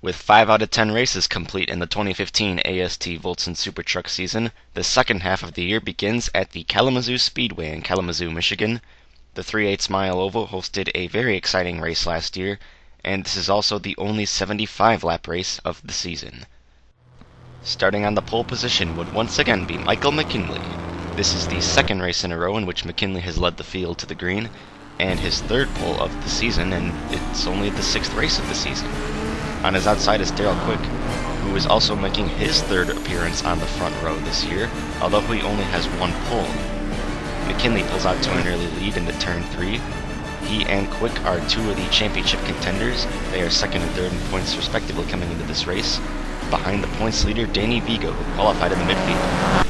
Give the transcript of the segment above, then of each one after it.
With 5 out of 10 races complete in the 2015 AST Voltson Super Truck season, the second half of the year begins at the Kalamazoo Speedway in Kalamazoo, Michigan. The 3/8 mile oval hosted a very exciting race last year, and this is also the only 75-lap race of the season. Starting on the pole position would once again be Michael McKinley. This is the second race in a row in which McKinley has led the field to the green, and his third pole of the season, and it's only the 6th race of the season. On his outside is Daryl Quick, who is also making his third appearance on the front row this year, although he only has one pole. McKinley pulls out to an early lead into turn 3. He and Quick are two of the championship contenders. They are second and third in points respectively coming into this race, behind the points leader Danny Vigo, who qualified in the midfield.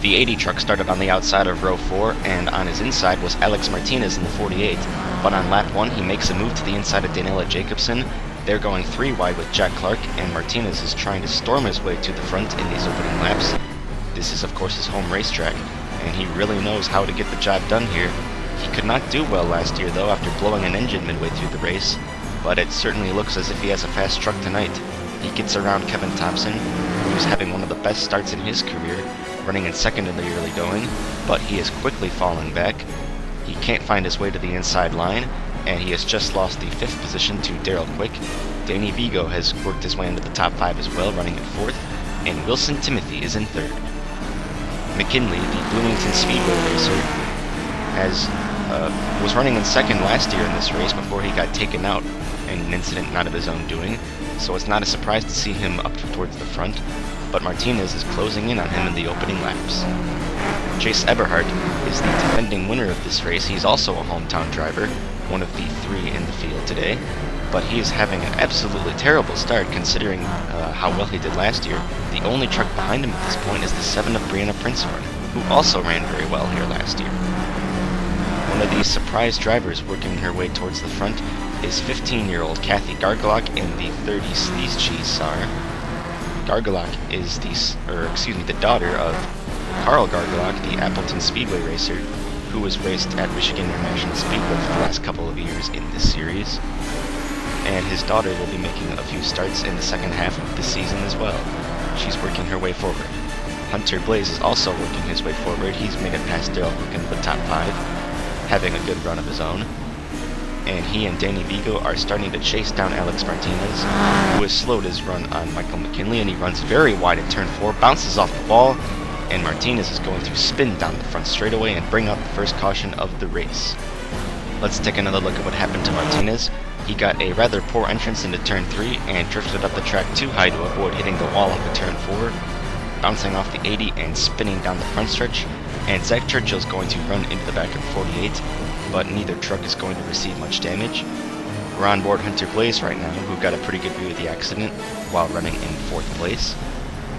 The 80 truck started on the outside of row 4, and on his inside was Alex Martinez in the 48, but on lap 1 he makes a move to the inside of Daniela Jacobson. They're going 3 wide with Jack Clark, and Martinez is trying to storm his way to the front in these opening laps. This is of course his home racetrack, and he really knows how to get the job done here. He could not do well last year though after blowing an engine midway through the race, but it certainly looks as if he has a fast truck tonight. He gets around Kevin Thompson, who is having one of the best starts in his career, running in second in the early going, but he is quickly falling back. He can't find his way to the inside line, and he has just lost the 5th position to Daryl Quick. Danny Vigo has worked his way into the top 5 as well, running in 4th, and Wilson Timothy is in 3rd. McKinley, the Bloomington Speedway racer, was running in 2nd last year in this race before he got taken out in an incident not of his own doing, so it's not a surprise to see him up towards the front, but Martinez is closing in on him in the opening laps. Chase Eberhardt is the defending winner of this race. He's also a hometown driver, one of the 3 in the field today, but he is having an absolutely terrible start considering how well he did last year. The only truck behind him at this point is the 7 of Brianna Prinzhorn, who also ran very well here last year. One of these surprise drivers working her way towards the front is 15-year-old Kathy Gargalock in the 30 Sleaze Cheese SAR. Gargalock is the daughter of Carl Gargalock, the Appleton Speedway racer, who was raced at Michigan International Speedway for the last couple of years in this series. And his daughter will be making a few starts in the second half of the season as well. She's working her way forward. Hunter Blaze is also working his way forward. He's made it past Daryl Quick into the top 5, having a good run of his own. And he and Danny Vigo are starting to chase down Alex Martinez, who has slowed his run on Michael McKinley, and he runs very wide at turn 4, bounces off the wall, and Martinez is going to spin down the front straightaway and bring out the first caution of the race. Let's take another look at what happened to Martinez. He got a rather poor entrance into turn 3 and drifted up the track too high to avoid hitting the wall onto turn 4, bouncing off the 80 and spinning down the front stretch, and Zach Churchill's going to run into the back of the 48, but neither truck is going to receive much damage. We're on board Hunter Blaze right now, who got a pretty good view of the accident while running in 4th place.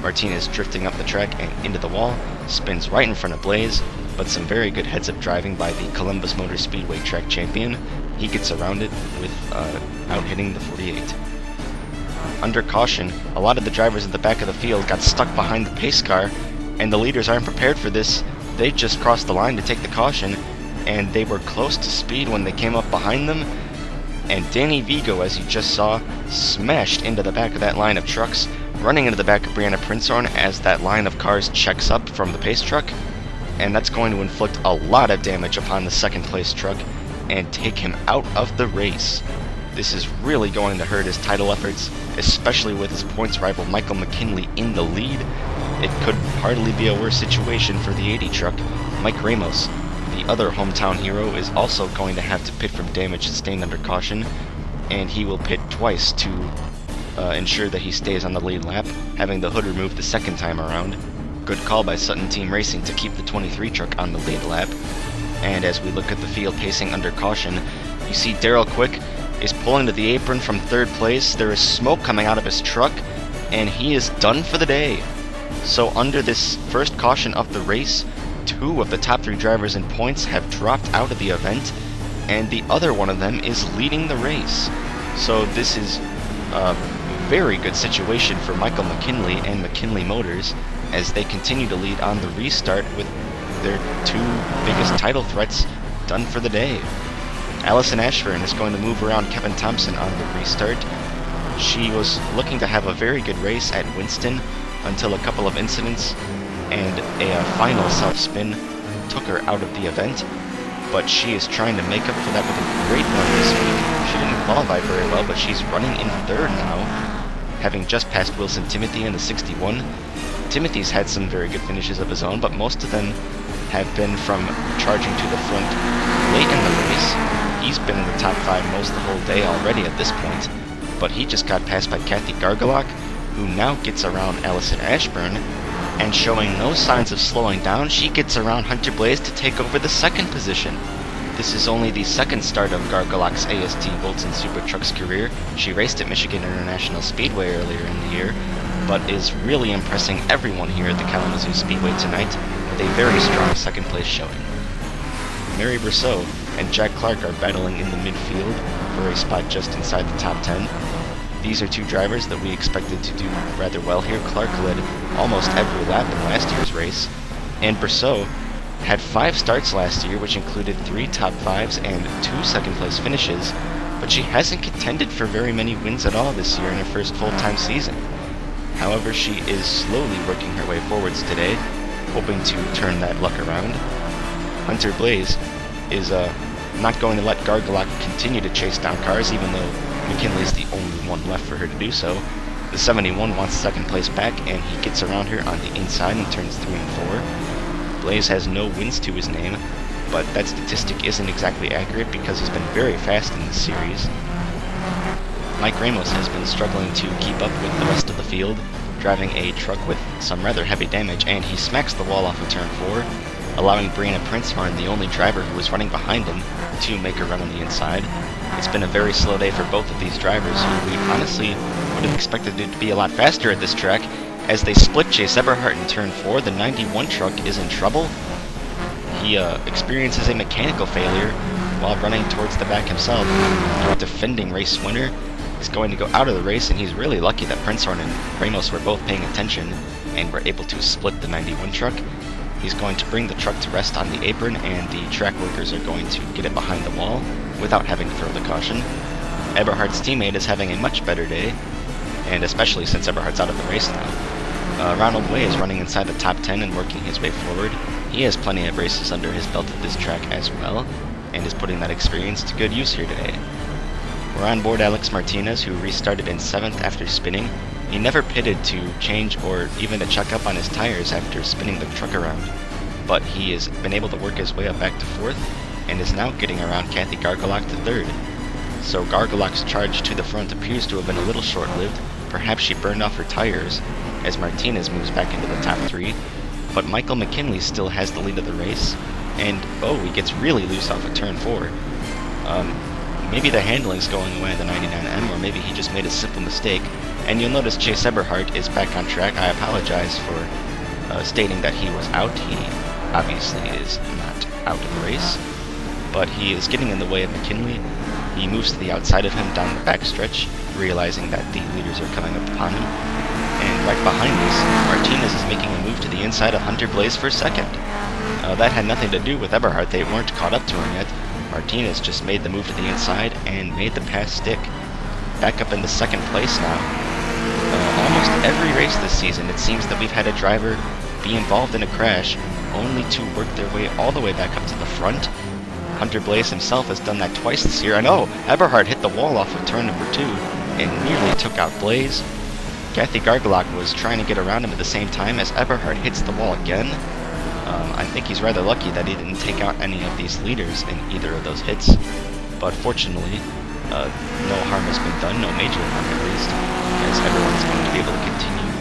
Martinez drifting up the track and into the wall, spins right in front of Blaze, but some very good heads-up driving by the Columbus Motor Speedway track champion. He gets around it with out-hitting the 48. Under caution, a lot of the drivers at the back of the field got stuck behind the pace car, and the leaders aren't prepared for this. They just crossed the line to take the caution, and they were close to speed when they came up behind them, and Danny Vigo, as you just saw, smashed into the back of that line of trucks, running into the back of Brianna Prinzhorn as that line of cars checks up from the pace truck, and that's going to inflict a lot of damage upon the 2nd place truck and take him out of the race. This is really going to hurt his title efforts, especially with his points rival Michael McKinley in the lead. It could hardly be a worse situation for the 80 truck. Mike Ramos, the other hometown hero, is also going to have to pit from damage sustained under caution, and he will pit twice to ensure that he stays on the lead lap, having the hood removed the 2nd time around. Good call by Sutton Team Racing to keep the 23 truck on the lead lap. And as we look at the field pacing under caution, you see Daryl Quick is pulling to the apron from 3rd place. There is smoke coming out of his truck, and he is done for the day. So under this first caution of the race, 2 of the top 3 drivers in points have dropped out of the event, and the other one of them is leading the race. So this is a very good situation for Michael McKinley and McKinley Motors as they continue to lead on the restart with their 2 biggest title threats done for the day. Allison Ashburn is going to move around Kevin Thompson on the restart. She was looking to have a very good race at Winston until a couple of incidents and a final self-spin took her out of the event, but she is trying to make up for that with a great run this week. She didn't qualify very well, but she's running in third now, having just passed Wilson Timothy in the 61. Timothy's had some very good finishes of his own, but most of them have been from charging to the front late in the race. He's been in the top 5 most the whole day already at this point, but he just got passed by Kathy Gargalock, who now gets around Allison Ashburn, and showing no signs of slowing down, she gets around Hunter Blaze to take over the second position. This is only the second start of Gargalock's AST Voltson Super Trucks career. She raced at Michigan International Speedway earlier in the year, but is really impressing everyone here at the Kalamazoo Speedway tonight with a very strong second place showing. Mary Brousseau and Jack Clark are battling in the midfield for a spot just inside the top 10. These are two drivers that we expected to do rather well here. Clark led almost every lap in last year's race, and Brousseau had 5 starts last year, which included 3 top 5s and 2 second place finishes, but she hasn't contended for very many wins at all this year in her first full-time season. However, she is slowly working her way forwards today, hoping to turn that luck around. Hunter Blaze is not going to let Gargalock continue to chase down cars, even though McKinley is the only one left for her to do so. The 71 wants second place back, and he gets around her on the inside and turns 3 and 4. Blaze has no wins to his name, but that statistic isn't exactly accurate because he's been very fast in this series. Mike Ramos has been struggling to keep up with the rest of the field, driving a truck with some rather heavy damage, and he smacks the wall off of turn 4, allowing Brianna Princehorn, the only driver who was running behind him, to make a run on the inside. It's been a very slow day for both of these drivers, who we honestly would have expected it to be a lot faster at this track. As they split Chase Eberhardt in turn 4, the 91 truck is in trouble. He experiences a mechanical failure while running towards the back himself. The defending race winner is going to go out of the race, and he's really lucky that Princehorn and Ramos were both paying attention and were able to split the 91 truck. He's going to bring the truck to rest on the apron, and the track workers are going to get it behind the wall without having to throw the caution. Eberhardt's teammate is having a much better day, and especially since Eberhardt's out of the race now. Ronald Way is running inside the top 10 and working his way forward. He has plenty of races under his belt at this track as well, and is putting that experience to good use here today. We're on board Alex Martinez, who restarted in 7th after spinning. He never pitted to change or even to check up on his tires after spinning the truck around, but he has been able to work his way up back to 4th, and is now getting around Kathy Gargalock to 3rd. So Gargalock's charge to the front appears to have been a little short-lived. Perhaps she burned off her tires as Martinez moves back into the top 3, but Michael McKinley still has the lead of the race, and he gets really loose off of turn 4. Maybe the handling's going away on the 99M, or maybe he just made a simple mistake. And you'll notice Chase Eberhardt is back on track. I apologize for stating that he was out. He obviously is not out of the race, but he is getting in the way of McKinley. He moves to the outside of him down the backstretch, realizing that the leaders are coming up upon him. And right behind us, Martinez is making a move to the inside of Hunter Blaze for 2nd. That had nothing to do with Eberhardt. They weren't caught up to him yet. Martinez just made the move to the inside and made the pass stick. Back up into 2nd place now. Almost every race this season, it seems that we've had a driver be involved in a crash, only to work their way all the way back up to the front. Hunter Blaze himself has done that twice this year. Eberhardt hit the wall off of turn number 2 and nearly took out Blaze. Kathy Gargalock was trying to get around him at the same time as Eberhardt hits the wall again. I think he's rather lucky that he didn't take out any of these leaders in either of those hits, but fortunately, no harm has been done, no major harm at least, as everyone's going to be able to continue.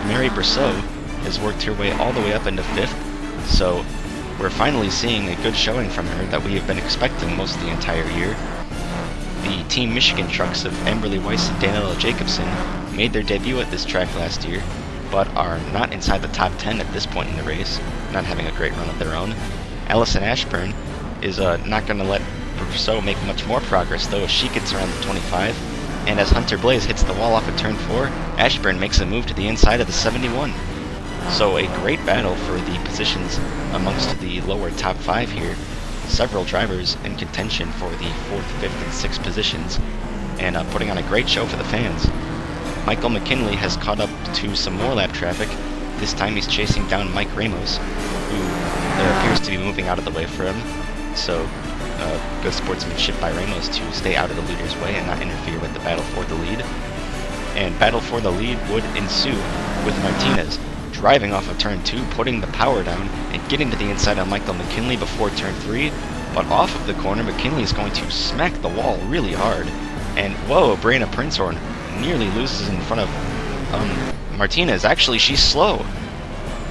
Mary Brousseau has worked her way all the way up into 5th, so we're finally seeing a good showing from her that we have been expecting most of the entire year. The Team Michigan trucks of Amberly Weiss and Daniela Jacobson made their debut at this track last year, but are not inside the top 10 at this point in the race, not having a great run of their own. Allison Ashburn is not going to let Brousseau make much more progress, though, as she gets around the 25, and as Hunter Blaze hits the wall off at turn 4, Ashburn makes a move to the inside of the 71. So a great battle for the positions amongst the lower top 5 here. Several drivers in contention for the 4th, 5th, and 6th positions. and putting on a great show for the fans. Michael McKinley has caught up to some more lap traffic. This time he's chasing down Mike Ramos, who appears to be moving out of the way for him. So, good sportsmanship by Ramos to stay out of the leader's way and not interfere with the battle for the lead. And battle for the lead would ensue, with Martinez driving off of turn 2, putting the power down, and getting to the inside of Michael McKinley before turn 3. But off of the corner, McKinley is going to smack the wall really hard. And whoa, Brianna Prinzhorn nearly loses in front of Martinez. Actually, she's slow.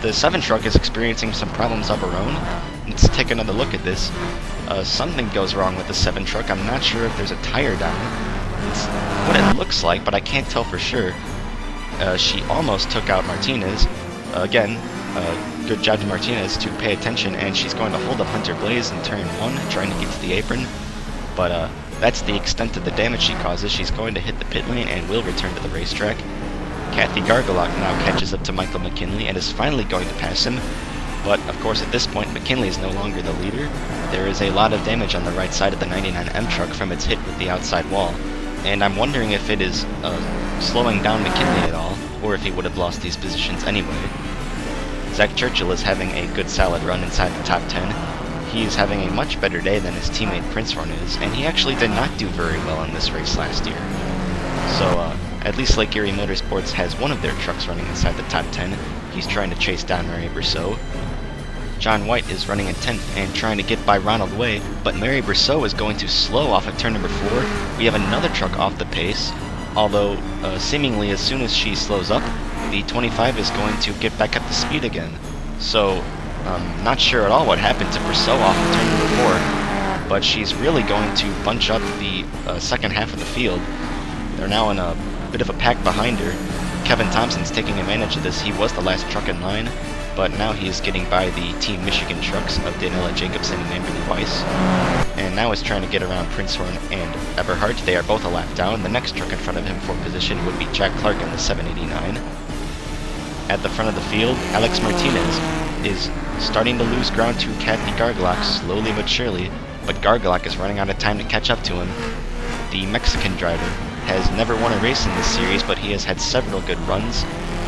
The 7 truck is experiencing some problems of her own. Let's take another look at this. Something goes wrong with the 7 truck. I'm not sure if there's a tire down. It's what it looks like, but I can't tell for sure. She almost took out Martinez. Again, good job to Martinez to pay attention, and she's going to hold up Hunter Blaze in turn 1, trying to get to the apron. But that's the extent of the damage she causes. She's going to hit the pit lane and will return to the racetrack. Kathy Gargalock now catches up to Michael McKinley and is finally going to pass him. But, of course, at this point, McKinley is no longer the leader. There is a lot of damage on the right side of the 99M truck from its hit with the outside wall. And I'm wondering if it is slowing down McKinley at all, or if he would have lost these positions anyway. Zach Churchill is having a good solid run inside the top 10. He is having a much better day than his teammate Prinzhorn is, and he actually did not do very well in this race last year. So, at least Lake Erie Motorsports has one of their trucks running inside the top 10. He's trying to chase down Mary Brousseau. John White is running in 10th and trying to get by Ronald Way, but Mary Brousseau is going to slow off at turn number 4. We have another truck off the pace, although seemingly as soon as she slows up, the 25 is going to get back up to speed again. So, not sure at all what happened to Brousseau off of turn number 4, but she's really going to bunch up the second half of the field. They're now in a bit of a pack behind her. Kevin Thompson's taking advantage of this. He was the last truck in line, but now he is getting by the Team Michigan trucks of Daniela Jacobson and Amberly Weiss. And now is trying to get around Prinzhorn and Eberhardt. They are both a lap down. The next truck in front of him for position would be Jack Clark in the 789. At the front of the field, Alex Martinez is starting to lose ground to Kathy Gargalock, slowly but surely, but Gargalock is running out of time to catch up to him. The Mexican driver has never won a race in this series, but he has had several good runs.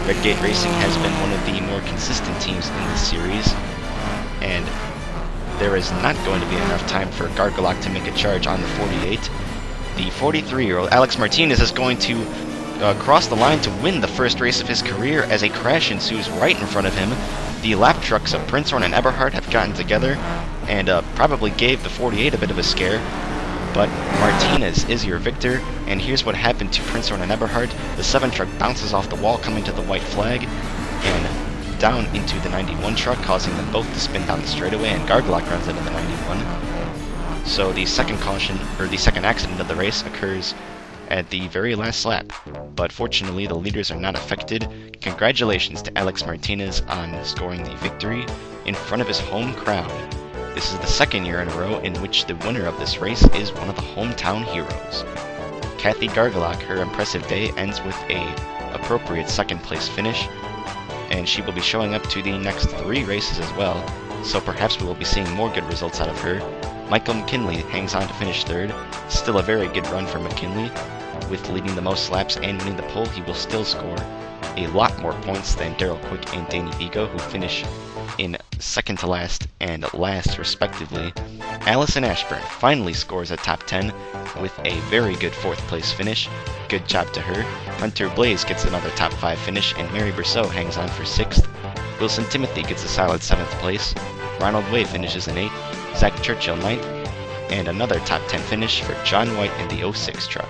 Redgate Racing has been one of the more consistent teams in this series, and there is not going to be enough time for Gargalock to make a charge on the 48. The 43-year-old Alex Martinez is going to cross the line to win the first race of his career as a crash ensues right in front of him. The lap trucks of Prinzhorn and Eberhardt have gotten together and probably gave the 48 a bit of a scare. But Martinez is your victor, and here's what happened to Prinzhorn and Eberhardt. The 7 truck bounces off the wall coming to the white flag and down into the 91 truck, causing them both to spin down the straightaway, and Gargalock runs into the 91. So the second caution, or the second accident of the race, occurs at the very last lap. But fortunately, the leaders are not affected. Congratulations to Alex Martinez on scoring the victory in front of his home crowd. This is the second year in a row in which the winner of this race is one of the hometown heroes. Kathy Gargalock, her impressive day ends with a appropriate second place finish, and she will be showing up to the next 3 races as well, so perhaps we will be seeing more good results out of her. Michael McKinley hangs on to finish 3rd. Still a very good run for McKinley. With leading the most laps and winning the pole, he will still score a lot more points than Daryl Quick and Danny Vigo, who finish in second to last and last respectively. Allison Ashburn finally scores a top 10 with a very good 4th place finish. Good job to her. Hunter Blaze gets another top 5 finish, and Mary Brousseau hangs on for 6th. Wilson Timothy gets a solid 7th place. Ronald Way finishes in 8th. Zach Churchill 9th. And another top 10 finish for John White in the 06 truck.